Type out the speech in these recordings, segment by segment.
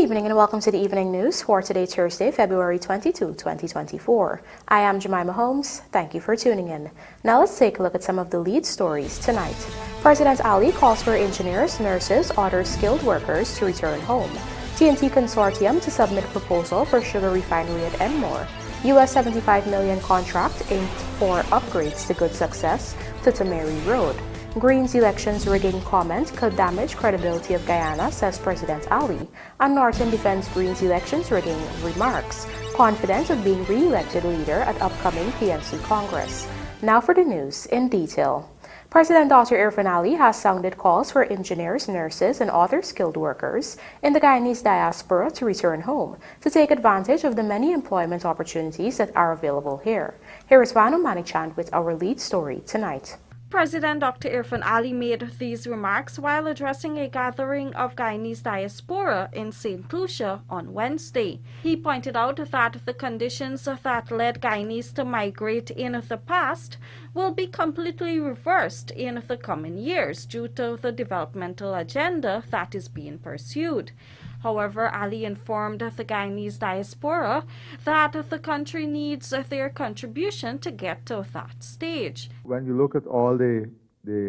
evening and welcome to the evening news for today, Thursday, February 22, 2024. I am Jemima Holmes. Thank you for tuning in. Now let's take a look at some of the lead stories tonight. President Ali calls for engineers, nurses, other skilled workers to return home. TNT Consortium to submit proposal for sugar refinery at ENMORE. US $75 million contract aimed for upgrades to good success to TIMEHRI Road. Green's elections rigging comment could damage credibility of Guyana, says President Ali, and Norton defends Green's elections rigging remarks, confident of being re-elected leader at upcoming PNC Congress. Now for the news in detail. President Dr. Irfaan Ali has sounded calls for engineers, nurses, and other skilled workers in the Guyanese diaspora to return home to take advantage of the many employment opportunities that are available here. Here is Vanu Manichand with our lead story tonight. President Dr. Irfaan Ali made these remarks while addressing a gathering of Guyanese diaspora in St. Lucia on Wednesday. He pointed out that the conditions that led Guyanese to migrate in the past will be completely reversed in the coming years due to the developmental agenda that is being pursued. However, Ali informed the Guyanese diaspora that the country needs their contribution to get to that stage. When you look at all the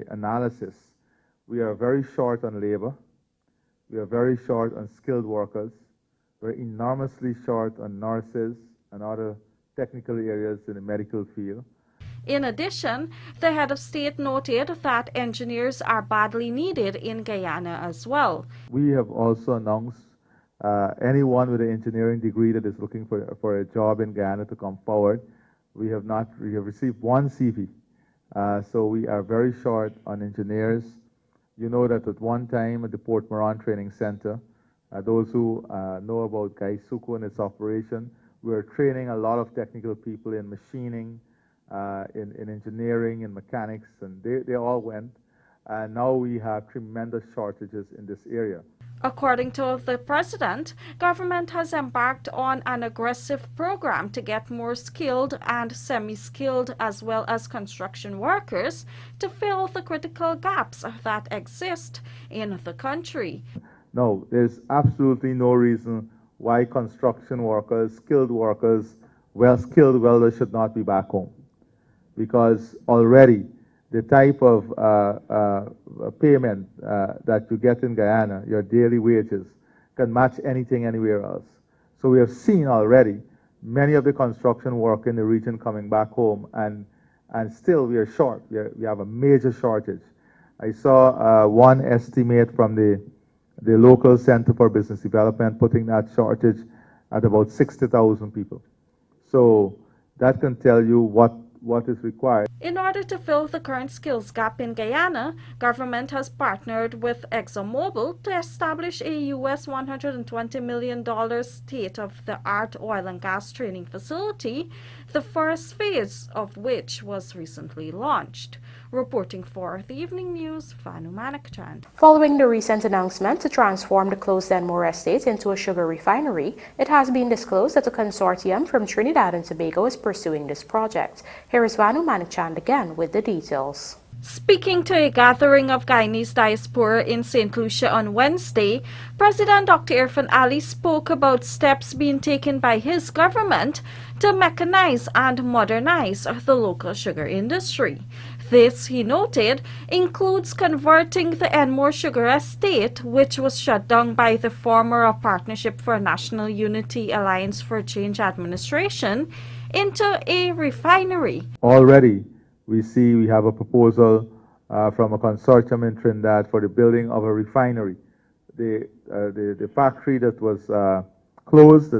analysis, we are very short on labor, we are very short on skilled workers, we're enormously short on nurses and other technical areas in the medical field. In addition, the head of state noted that engineers are badly needed in Guyana as well. We have also announced anyone with an engineering degree that is looking for a job in Guyana to come forward. We have received one CV, so we are very short on engineers. You know that at one time at the Port Moran Training Center, those who know about Gaisuku and its operation, we were training a lot of technical people in machining, in engineering and mechanics, and they all went, and now we have tremendous shortages in this area. According to the president, government has embarked on an aggressive program to get more skilled and semi-skilled as well as construction workers to fill the critical gaps that exist in the country. No, there's absolutely no reason why construction workers, skilled workers, well-skilled welders should not be back home. Because already the type of payment that you get in Guyana, your daily wages, can match anything anywhere else. So we have seen already many of the construction work in the region coming back home, and still we are short. We have a major shortage. I saw one estimate from the local Center for Business Development putting that shortage at about 60,000 people. So that can tell you what is required. In order to fill the current skills gap in Guyana, government has partnered with ExxonMobil to establish a US $120 million state-of-the-art oil and gas training facility, the first phase of which was recently launched. Reporting for the Evening News, Vanu Manichand. Following the recent announcement to transform the closed ENMORE estate into a sugar refinery, it has been disclosed that a consortium from Trinidad and Tobago is pursuing this project. Here is Vanu Manichand again with the details. Speaking to a gathering of Guyanese diaspora in St. Lucia on Wednesday, President Dr. Irfaan Ali spoke about steps being taken by his government to mechanize and modernize the local sugar industry. This, he noted, includes converting the ENMORE sugar estate, which was shut down by the former Partnership for National Unity Alliance for Change administration, into a refinery. Already, we have a proposal from a consortium in Trinidad for the building of a refinery. The factory that was closed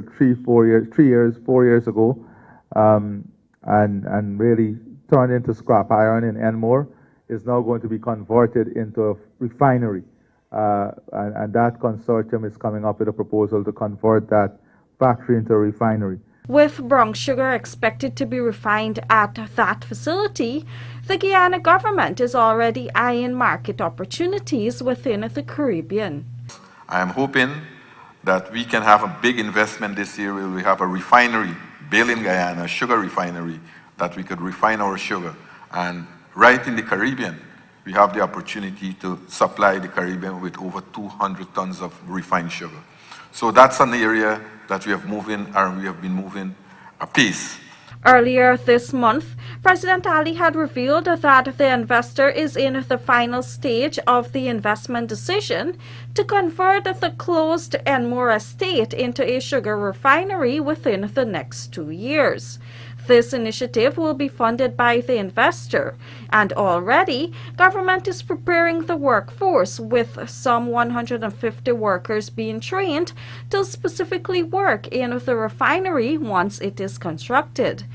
4 years ago, and really turned into scrap iron in ENMORE, is now going to be converted into a refinery. And that consortium is coming up with a proposal to convert that factory into a refinery. With brown sugar expected to be refined at that facility, the Guyana government is already eyeing market opportunities within the Caribbean. I am hoping that we can have a big investment this year where we have a refinery built in Guyana, a sugar refinery, that we could refine our sugar. And right in the Caribbean, we have the opportunity to supply the Caribbean with over 200 tons of refined sugar. So that's an area that we have been moving apace. Earlier this month, President Ali had revealed that the investor is in the final stage of the investment decision to convert the closed ENMORE estate into a sugar refinery within the next 2 years. This initiative will be funded by the investor, and already government is preparing the workforce, with some 150 workers being trained to specifically work in the refinery once it is constructed.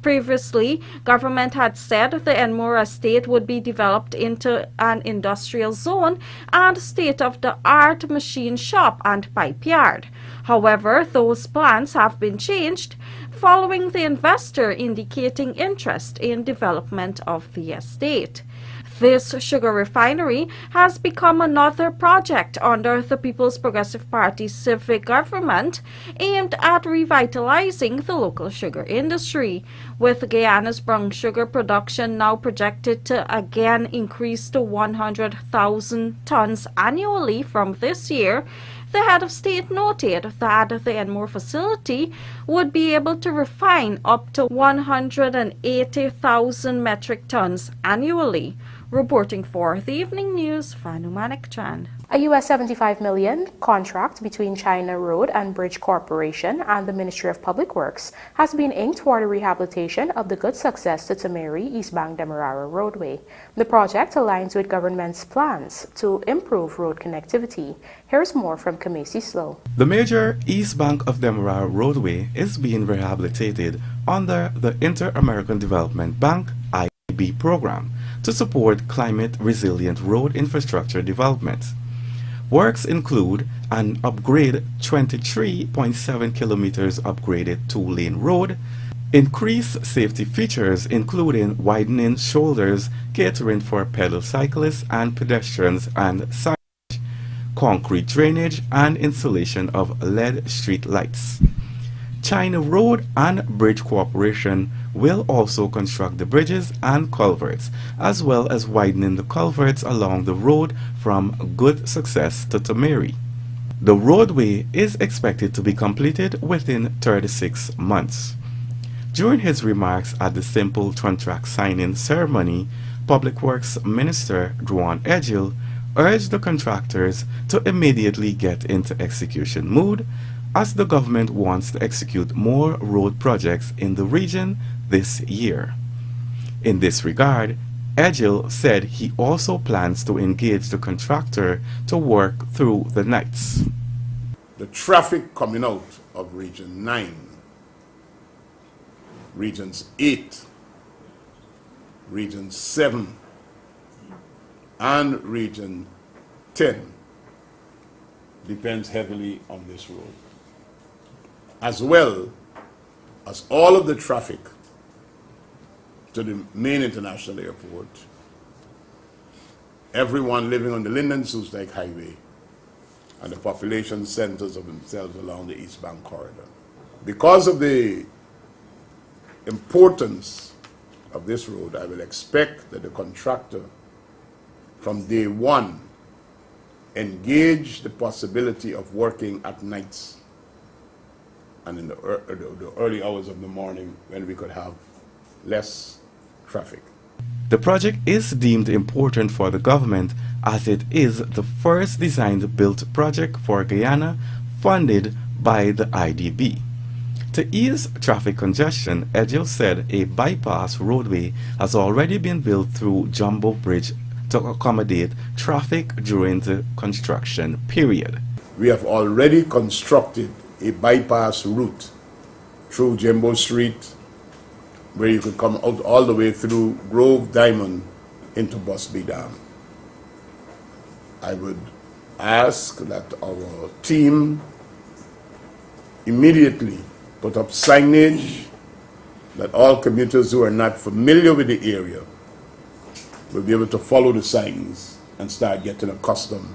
Previously, government had said the ENMORE estate would be developed into an industrial zone and state-of-the-art machine shop and pipe yard. However, those plans have been changed following the investor indicating interest in development of the estate. This sugar refinery has become another project under the People's Progressive Party's civic government aimed at revitalizing the local sugar industry, with Guyana's brown sugar production now projected to again increase to 100,000 tons annually from this year. The head of state noted that the ENMORE facility would be able to refine up to 180,000 metric tons annually. Reporting for the Evening News, Fanu Manik-Chan. A U.S. $75 million contract between China Road and Bridge Corporation and the Ministry of Public Works has been inked for the rehabilitation of the good success to TIMEHRI eastbound Demerara roadway. The project aligns with government's plans to improve road connectivity. Here's more from Kamesi Slow. The major east bank of Demerara roadway is being rehabilitated under the Inter-American Development Bank IB program to support climate-resilient road infrastructure development. Works include an upgrade 23.7 kilometers upgraded 2-lane road, increased safety features including widening shoulders catering for pedal cyclists and pedestrians and signage, concrete drainage, and installation of LED street lights. China Road and Bridge Corporation will also construct the bridges and culverts, as well as widening the culverts along the road from Good Success to TIMEHRI. The roadway is expected to be completed within 36 months. During his remarks at the simple contract signing ceremony, Public Works Minister Ronald urged the contractors to immediately get into execution mode, as the government wants to execute more road projects in the region this year. In this regard, Edgell said he also plans to engage the contractor to work through the nights. The traffic coming out of Region 9, Regions 8, Region 7, and Region 10 depends heavily on this road, as well as all of the traffic to the main international airport, everyone living on the Linden-Soestdijk Highway, and the population centers of themselves along the East Bank corridor. Because of the importance of this road, I will expect that the contractor from day one engage the possibility of working at nights and in the early hours of the morning when we could have less traffic. The project is deemed important for the government as it is the first designed-built project for Guyana funded by the IDB. To ease traffic congestion, Edgell said a bypass roadway has already been built through Jumbo Bridge to accommodate traffic during the construction period. We have already constructed a bypass route through Jumbo Street, where you could come out all the way through Grove Diamond into Busby Dam. I would ask that our team immediately put up signage that all commuters who are not familiar with the area will be able to follow the signs and start getting accustomed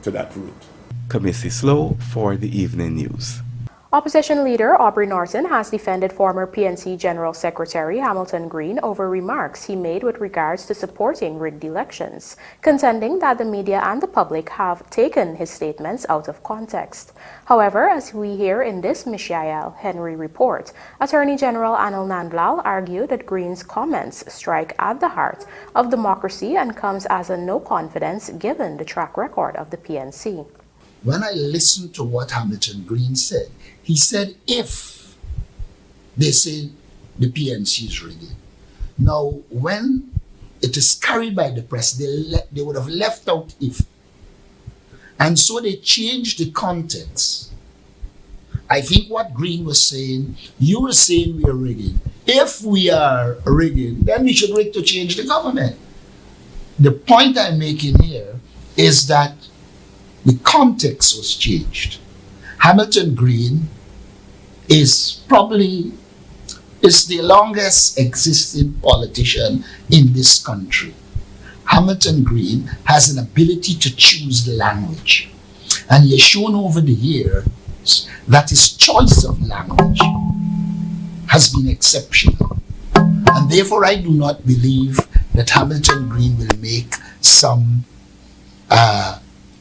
to that route. Kamesi Slow for the Evening News. Opposition leader Aubrey Norton has defended former PNC General Secretary Hamilton Green over remarks he made with regards to supporting rigged elections, contending that the media and the public have taken his statements out of context. However, as we hear in this TIMEHRI report, Attorney General Anil Nandlal argued that Green's comments strike at the heart of democracy and comes as a no confidence given the track record of the PNC. When I listened to what Hamilton Green said, he said, if they say the PNC is rigged. Now, when it is carried by the press, they would have left out if. And so they changed the context. I think what Green was saying, you were saying we are rigging. If we are rigging, then we should rig to change the government. The point I'm making here is that the context was changed. Hamilton Green is the longest existing politician in this country. Hamilton Green has an ability to choose language. And he has shown over the years that his choice of language has been exceptional. And therefore I do not believe that Hamilton Green will make some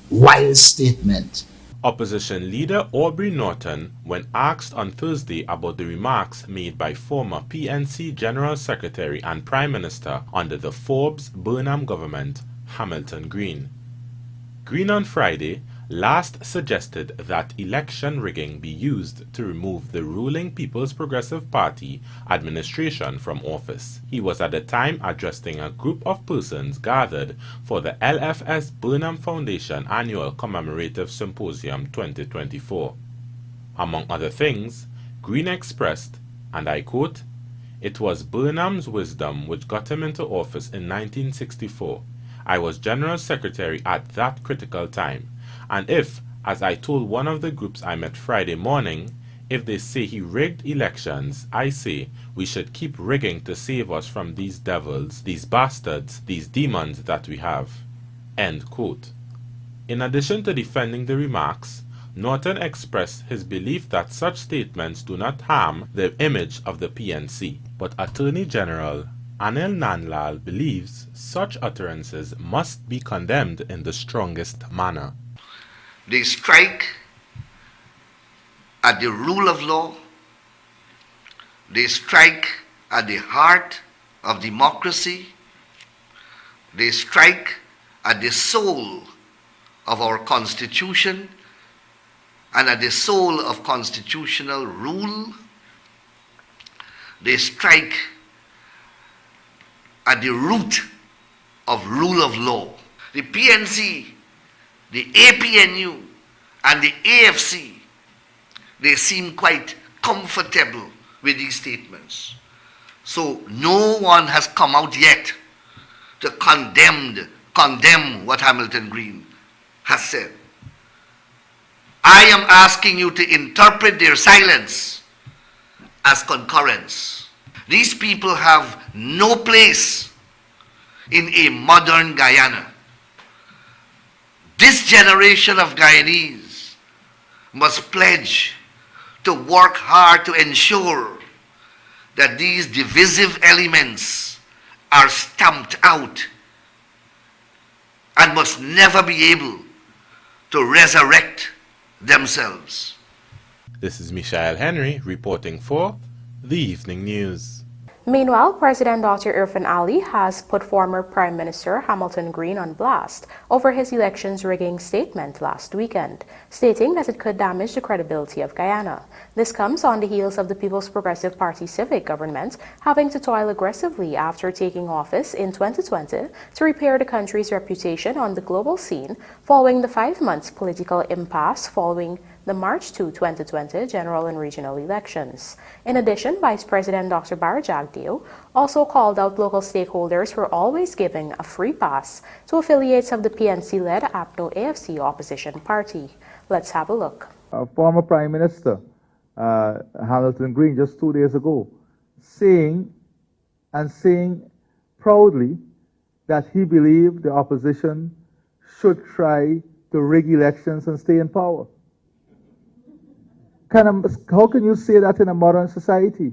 wild statement. Opposition leader Aubrey Norton, when asked on Thursday about the remarks made by former PNC General Secretary and Prime Minister under the Forbes-Burnham government, Hamilton Green. Green on Friday last suggested that election rigging be used to remove the ruling People's Progressive Party administration from office. He was at the time addressing a group of persons gathered for the LFS Burnham Foundation Annual Commemorative Symposium 2024. Among other things, Green expressed, and I quote, "It was Burnham's wisdom which got him into office in 1964. I was General Secretary at that critical time. And if, as I told one of the groups I met Friday morning, if they say he rigged elections, I say we should keep rigging to save us from these devils, these bastards, these demons that we have." End quote. In addition to defending the remarks, Norton expressed his belief that such statements do not harm the image of the PNC, but Attorney General Anil Nandlal believes such utterances must be condemned in the strongest manner. They strike at the rule of law. They strike at the heart of democracy. They strike at the soul of our Constitution and at the soul of constitutional rule. They strike at the root of rule of law. The PNC, the APNU, and the AFC, they seem quite comfortable with these statements. So no one has come out yet to condemn what Hamilton Green has said. I am asking you to interpret their silence as concurrence. These people have no place in a modern Guyana. This generation of Guyanese must pledge to work hard to ensure that these divisive elements are stamped out and must never be able to resurrect themselves. This is Michael Henry reporting for The Evening News. Meanwhile, President Dr. Irfan Ali has put former Prime Minister Hamilton Green on blast over his elections rigging statement last weekend, stating that it could damage the credibility of Guyana. This comes on the heels of the People's Progressive Party civic government having to toil aggressively after taking office in 2020 to repair the country's reputation on the global scene following the 5-month political impasse following the March 2, 2020 general and regional elections. In addition, Vice President Dr. Barajagdeo also called out local stakeholders for always giving a free pass to affiliates of the PNC-led APNO-AFC opposition party. Let's have a look. Former Prime Minister Hamilton Green just 2 days ago saying proudly that he believed the opposition should try to rig elections and stay in power. How can you say that in a modern society?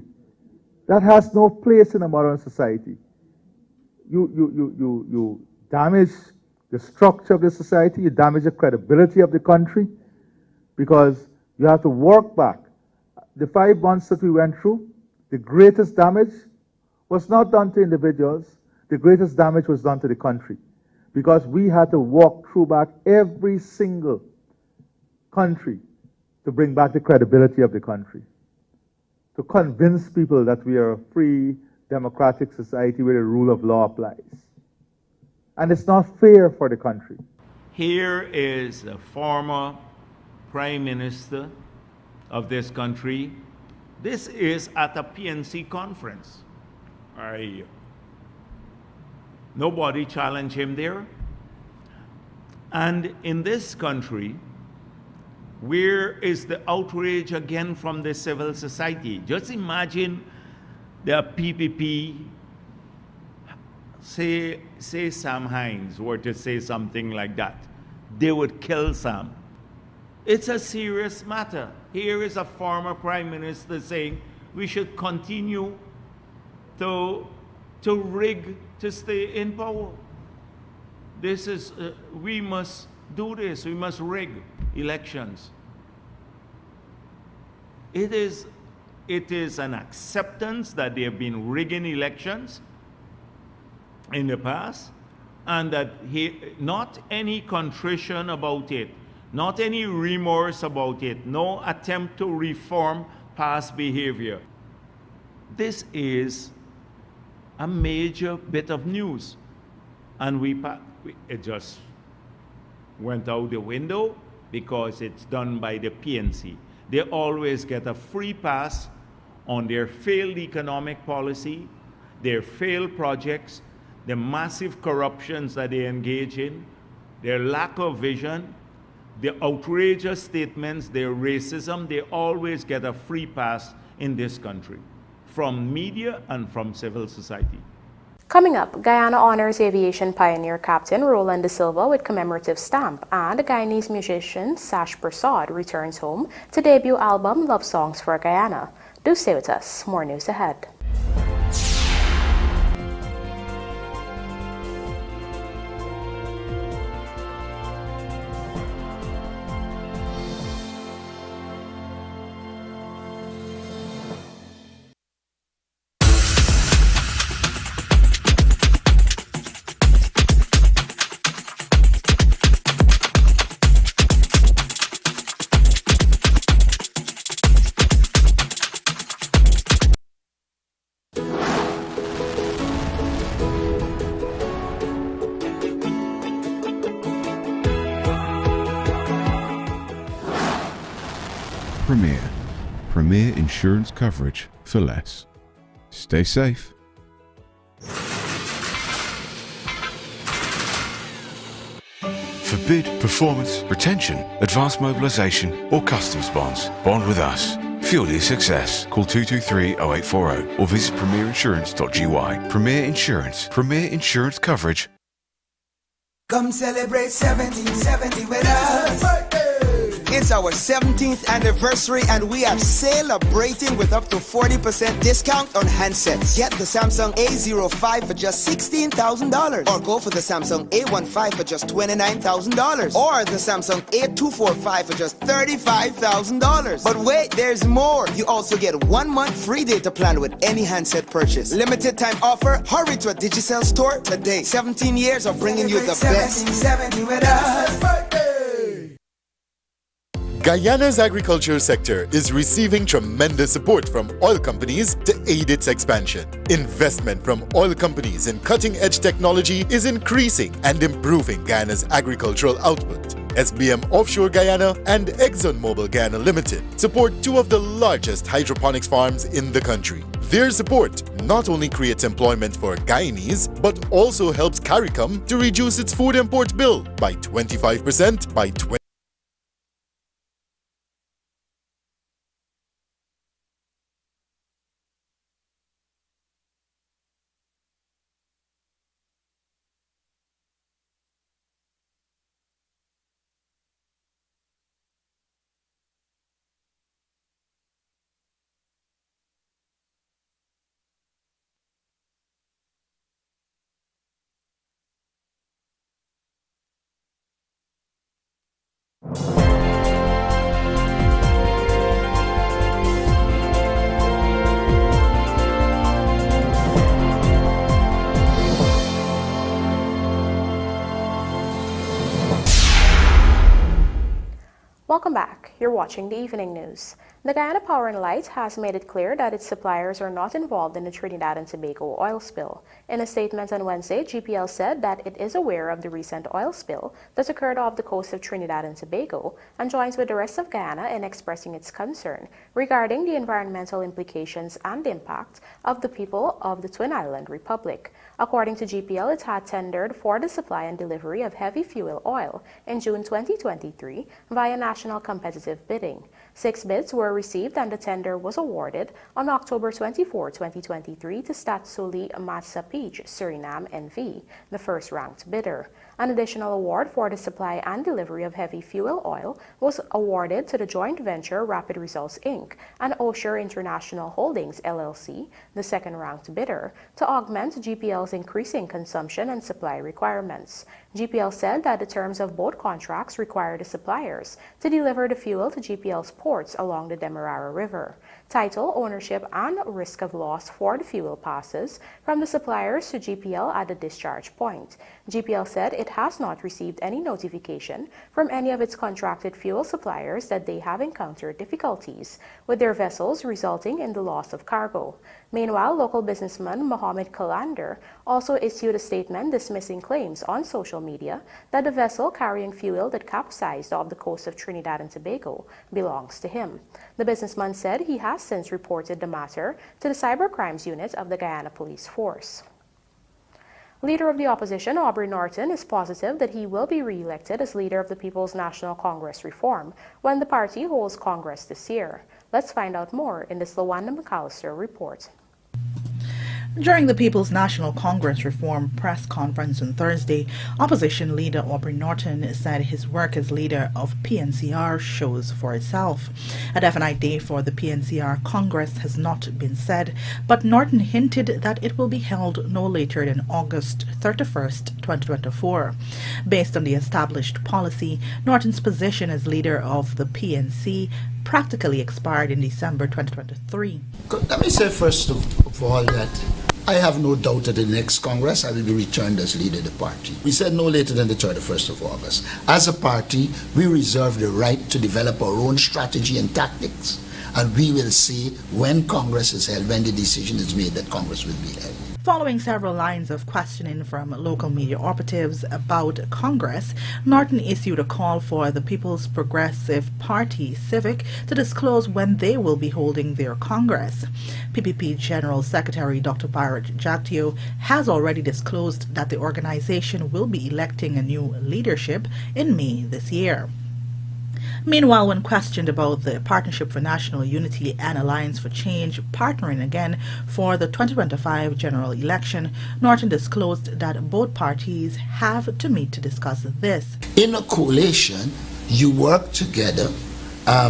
That has no place in a modern society. You damage the structure of the society, you damage the credibility of the country, because you have to work back. The 5 months that we went through, the greatest damage was not done to individuals, the greatest damage was done to the country, because we had to walk through back every single country to bring back the credibility of the country, to convince people that we are a free, democratic society where the rule of law applies. And it's not fair for the country. Here is a former Prime Minister of this country. This is at a PNC conference. Nobody challenged him there. And in this country, where is the outrage again from the civil society? Just imagine the PPP, say Sam Hines were to say something like that. They would kill Sam. It's a serious matter. Here is a former prime minister saying we should continue to rig to stay in power. This is, we must do this, we must rig elections. It is an acceptance that they have been rigging elections in the past, and that not any contrition about it, not any remorse about it, no attempt to reform past behavior. This is a major bit of news, and it just went out the window because it's done by the PNC. They always get a free pass on their failed economic policy, their failed projects, the massive corruptions that they engage in, their lack of vision, the outrageous statements, their racism. They always get a free pass in this country from media and from civil society. Coming up, Guyana honors aviation pioneer Captain Ronald Silva with commemorative stamp, and Guyanese musician Sash Prasad returns home to debut album Love Songs for Guyana. Do stay with us. More news ahead. Premier insurance coverage for less. Stay safe. For bid, performance, retention, advanced mobilisation or customs bonds, bond with us. Fuel your success. Call 223-0840 or visit premierinsurance.gy. Premier Insurance. Premier insurance coverage. Come celebrate 1770 with us. It's our 17th anniversary and we are celebrating with up to 40% discount on handsets. Get the Samsung A05 for just $16,000 or go for the Samsung A15 for just $29,000 or the Samsung A245 for just $35,000. But wait, there's more. You also get 1 month free data plan with any handset purchase. Limited time offer. Hurry to a Digicel store today. 17 years of bringing you the best. 1770 with us. Guyana's agriculture sector is receiving tremendous support from oil companies to aid its expansion. Investment from oil companies in cutting-edge technology is increasing and improving Guyana's agricultural output. SBM Offshore Guyana and ExxonMobil Guyana Limited support 2 of the largest hydroponics farms in the country. Their support not only creates employment for Guyanese, but also helps CARICOM to reduce its food import bill by 25% by 20. You're watching the Evening News. The Guyana Power and Light has made it clear that its suppliers are not involved in the Trinidad and Tobago oil spill. In a statement on Wednesday, GPL said that it is aware of the recent oil spill that occurred off the coast of Trinidad and Tobago and joins with the rest of Guyana in expressing its concern regarding the environmental implications and impact of the people of the Twin Island Republic. According to GPL, it had tendered for the supply and delivery of heavy fuel oil in June 2023 via national competitive bidding. 6 bids were received and the tender was awarded on October 24, 2023 to Statsuli Matsapich Suriname NV, the first-ranked bidder. An additional award for the supply and delivery of heavy fuel oil was awarded to the joint venture Rapid Results Inc. and Osher International Holdings LLC, the second-ranked bidder, to augment GPL's increasing consumption and supply requirements. GPL said that the terms of both contracts require the suppliers to deliver the fuel to GPL's ports along the Demerara River. Title, ownership, and risk of loss for the fuel passes from the suppliers to GPL at the discharge point. GPL said it has not received any notification from any of its contracted fuel suppliers that they have encountered difficulties with their vessels resulting in the loss of cargo. Meanwhile, local businessman Mohammed Kalander also issued a statement dismissing claims on social media that the vessel carrying fuel that capsized off the coast of Trinidad and Tobago belongs to him. The businessman said he has since reported the matter to the Cybercrimes Unit of the Guyana Police Force. Leader of the opposition, Aubrey Norton, is positive that he will be re-elected as leader of the People's National Congress Reform when the party holds Congress this year. Let's find out more in this Lawanda McAllister report. During the People's National Congress Reform press conference on Thursday, opposition leader Aubrey Norton said his work as leader of PNCR shows for itself. A definite date for the PNCR Congress has not been set, but Norton hinted that it will be held no later than August 31st, 2024. Based on the established policy, Norton's position as leader of the PNC practically expired in December 2023. Let me say first of all that I have no doubt that in the next Congress I will be returned as leader of the party. We said no later than the 31st of August. As a party, we reserve the right to develop our own strategy and tactics, and we will see when Congress is held, when the decision is made that Congress will be held. Following several lines of questioning from local media operatives about Congress, Norton issued a call for the People's Progressive Party, Civic, to disclose when they will be holding their Congress. PPP General Secretary Dr. Bharat Jagtio has already disclosed that the organization will be electing a new leadership in May this year. Meanwhile, when questioned about the Partnership for National Unity and Alliance for Change partnering again for the 2025 general election, Norton disclosed that both parties have to meet to discuss this. In a coalition, you work together,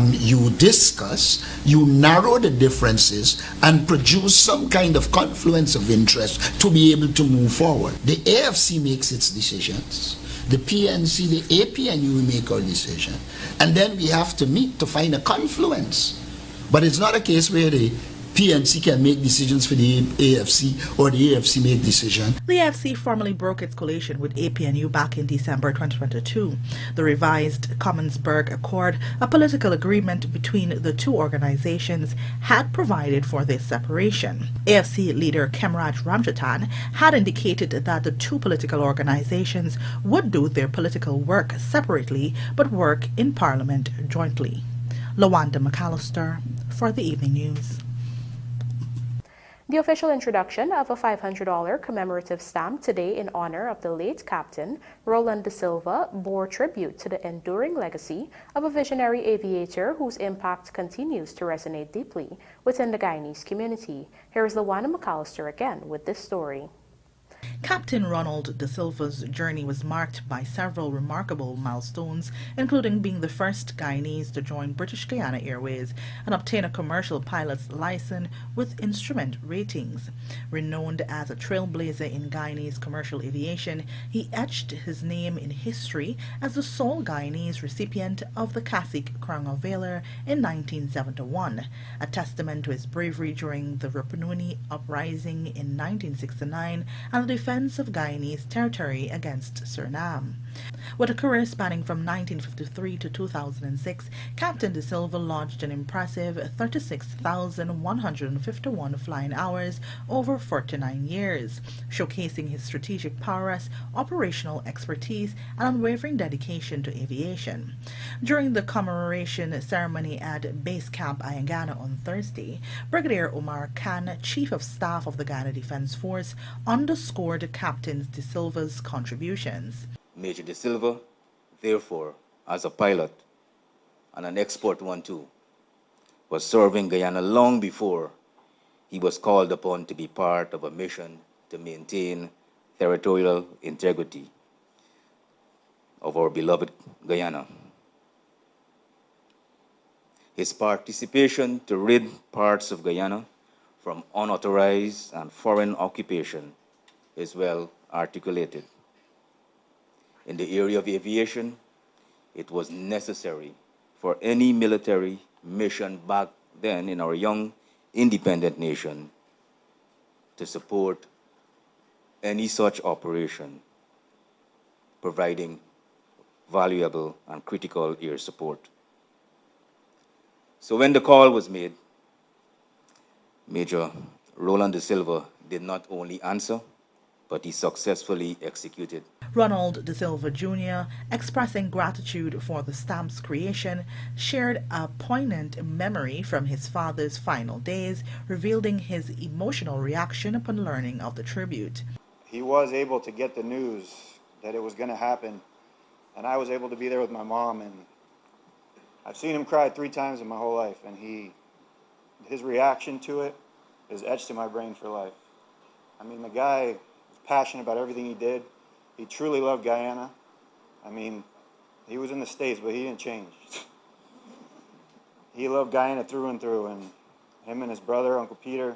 you discuss, you narrow the differences and produce some kind of confluence of interest to be able to move forward. The AFC makes its decisions. The PNC, the APNU will make our decision. And then we have to meet to find a confluence. But it's not a case where the PNC can make decisions for the AFC or the AFC make decisions. The AFC formally broke its coalition with APNU back in December 2022. The revised Commonsburg Accord, a political agreement between the two organizations, had provided for this separation. AFC leader Kemraj Ramjatan had indicated that the two political organizations would do their political work separately but work in Parliament jointly. Lawanda McAllister for the Evening News. The official introduction of a $500 commemorative stamp today in honor of the late Captain Ronald Silva bore tribute to the enduring legacy of a visionary aviator whose impact continues to resonate deeply within the Guyanese community. Here is Lawanda McAllister again with this story. Captain Ronald de Silva's journey was marked by several remarkable milestones, including being the first Guyanese to join British Guyana Airways and obtain a commercial pilot's license with instrument ratings. Renowned as a trailblazer in Guyanese commercial aviation, he etched his name in history as the sole Guyanese recipient of the Classic Crown of Valor in 1971, a testament to his bravery during the Refinery uprising in 1969 and the defense defense of Guyanese territory against Suriname. With a career spanning from 1953 to 2006, Captain De Silva lodged an impressive 36,151 flying hours over 49 years, showcasing his strategic prowess, operational expertise, and unwavering dedication to aviation. During the commemoration ceremony at Base Camp Guyana on Thursday, Brigadier Omar Khan, Chief of Staff of the Guyana Defense Force, underscored Captain De Silva's contributions. Major De Silva, therefore, as a pilot, and an expert one too, was serving Guyana long before he was called upon to be part of a mission to maintain territorial integrity of our beloved Guyana. His participation to rid parts of Guyana from unauthorized and foreign occupation is well articulated. In the area of aviation, it was necessary for any military mission back then in our young independent nation to support any such operation, providing valuable and critical air support. So when the call was made, Major Ronald De Silva did not only answer, but he successfully executed. Ronald De Silva Jr., expressing gratitude for the stamp's creation, shared a poignant memory from his father's final days, revealing his emotional reaction upon learning of the tribute. He was able to get the news that it was going to happen, and I was able to be there with my mom, and I've seen him cry 3 times in my whole life, and his reaction to it is etched in my brain for life. I mean, the guy was passionate about everything he did. He truly loved Guyana. I mean, he was in the States, but he didn't change. He loved Guyana through and through, and him and his brother, Uncle Peter,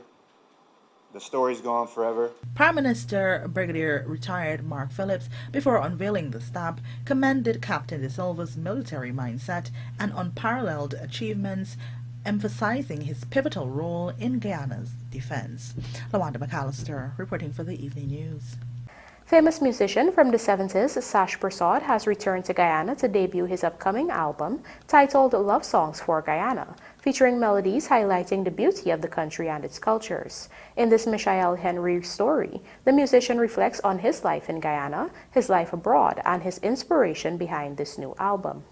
the story's gone forever. Prime Minister Brigadier Retired Mark Phillips, before unveiling the stamp, commended Captain De Silva's military mindset and unparalleled achievements, emphasizing his pivotal role in Guyana's defense. LaWanda McAllister reporting for the Evening News. Famous musician from the 70s, Sash Prasad, has returned to Guyana to debut his upcoming album titled Love Songs for Guyana, featuring melodies highlighting the beauty of the country and its cultures. In this Michael Henry story, the musician reflects on his life in Guyana, his life abroad, and his inspiration behind this new album.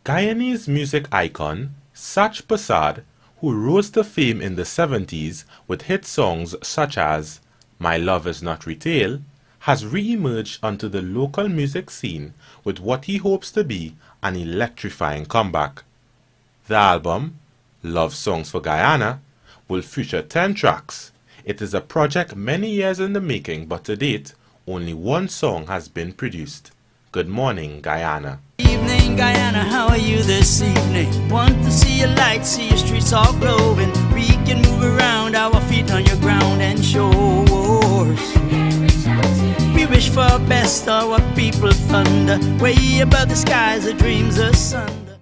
Guyanese music icon Sash Prasad, who rose to fame in the 70s with hit songs such as My Love Is Not Retail, has re-emerged onto the local music scene with what he hopes to be an electrifying comeback. The album, Love Songs for Guyana, will feature 10 tracks. It is a project many years in the making, but to date, only one song has been produced. Good morning, Guyana. Evening, Guyana, how are you this evening? Want to see your lights, see your streets all glowing. We can move around, our feet on your ground and shores. We wish for best, our people thunder. Way above the skies, the dreams asunder.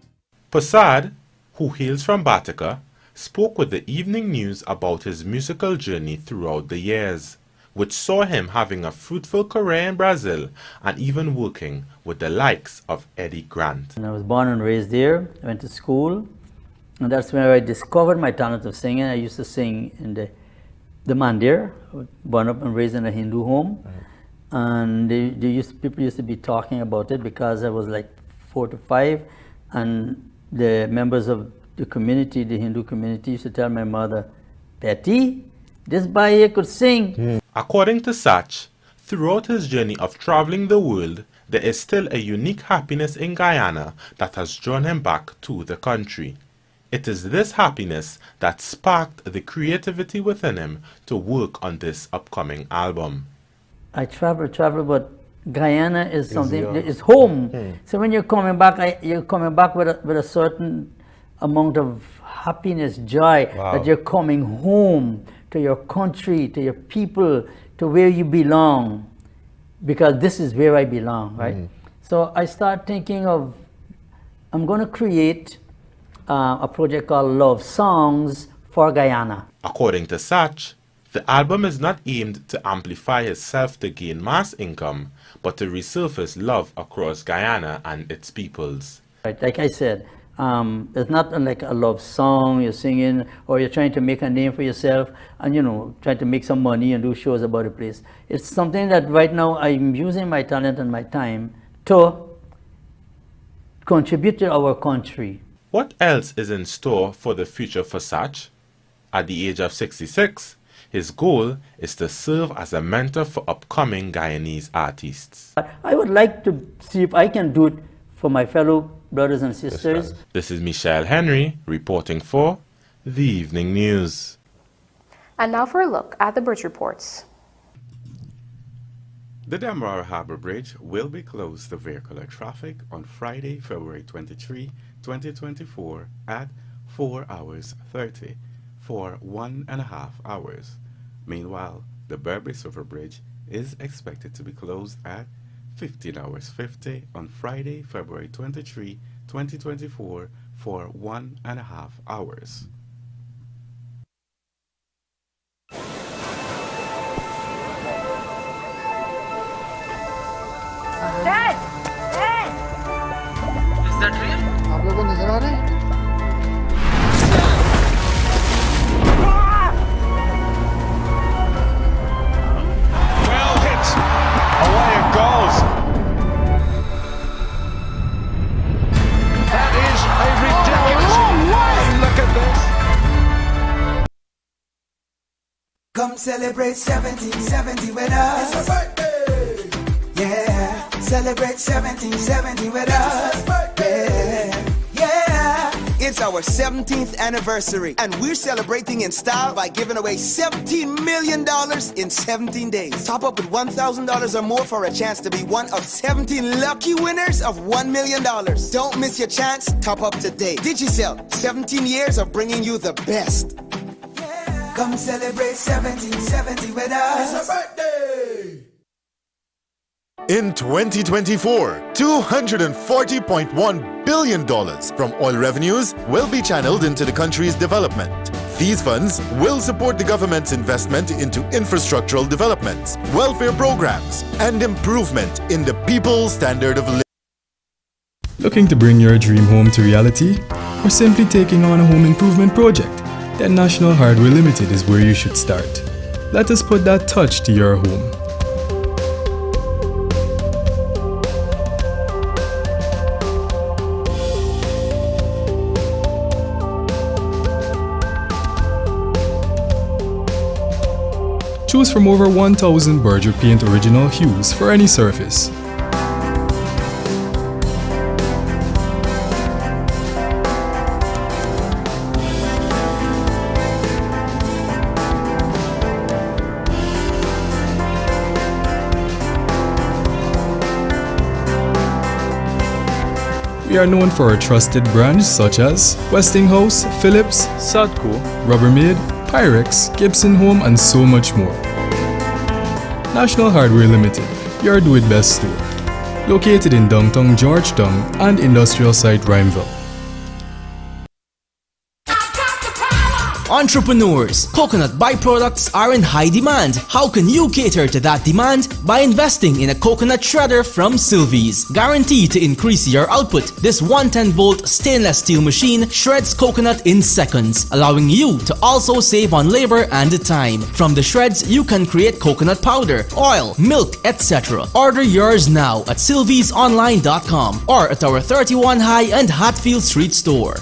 Prasad, who hails from Batica, spoke with the Evening News about his musical journey throughout the years, which saw him having a fruitful career in Brazil and even working with the likes of Eddie Grant. And I was born and raised there. I went to school, and that's where I discovered my talent of singing. I used to sing in the mandir, born up and raised in a Hindu home. And people used to be talking about it because I was like 4 to 5, and the members of the community, the Hindu community, used to tell my mother, Betty, this boy here could sing. According to Sash, throughout his journey of traveling the world, there is still a unique happiness in Guyana that has drawn him back to the country. It is this happiness that sparked the creativity within him to work on this upcoming album. I travel, but Guyana is something, it's home. So when you're coming back, you're coming back with a certain amount of happiness, joy, that you're coming home to your country, to your people, to where you belong, because this is where I belong, right? So I start thinking of, I'm going to create a project called Love Songs for Guyana. According to Sash, The album is not aimed to amplify himself to gain mass income, but to resurface love across Guyana and its peoples. Right, like I said, it's not like a love song you're singing or you're trying to make a name for yourself and, you know, trying to make some money and do shows about the place. It's something that right now I'm using my talent and my time to contribute to our country. What else is in store for the future for Sach? At the age of 66, his goal is to serve as a mentor for upcoming Guyanese artists. I would like to see if I can do it for my fellow brothers and sisters. This is Michelle Henry reporting for The Evening News. And now for a look at the bridge reports. The Demerara Harbour Bridge will be closed to vehicular traffic on Friday, February 23, 2024 at 4 hours 30 for 1.5 hours. Meanwhile, the Berbice River Bridge is expected to be closed at 15 hours 50 on Friday, February 23, 2024 for 1.5 hours. Dad! Dad! Is that real? आप लोगों को नजर आ रहे हैं? Well hit! Away it goes! That is a ridiculous... Look at this! Come celebrate 1770 with us. It's my birthday! Yeah, celebrate 1770 with us. Yeah, yeah. It's our 17th anniversary, and we're celebrating in style by giving away $17 million in 17 days. Top up with $1,000 or more for a chance to be one of 17 lucky winners of $1 million. Don't miss your chance. Top up today. Digicel, 17 years of bringing you the best. Yeah. Come celebrate 1770 with us. It's our birthday. In 2024, $240.1 billion from oil revenues will be channeled into the country's development. These funds will support the government's investment into infrastructural developments, welfare programs, and improvement in the people's standard of living. Looking to bring your dream home to reality? Or simply taking on a home improvement project? Then National Hardware Limited is where you should start. Let us put that touch to your home. Choose from over 1,000 Berger Paint original hues for any surface. We are known for our trusted brands such as Westinghouse, Philips, Sadco, Rubbermaid, Pyrex, Gibson Home, and so much more. National Hardware Limited, your do-it-best store. Located in downtown Georgetown and industrial site Rhymeville. Entrepreneurs, coconut byproducts are in high demand. How can you cater to that demand? By investing in a coconut shredder from Silva's. Guaranteed to increase your output, this 110-volt stainless steel machine shreds coconut in seconds, allowing you to also save on labor and time. From the shreds, you can create coconut powder, oil, milk, etc. Order yours now at silvasonline.com or at our 31 High and Hatfield Street store.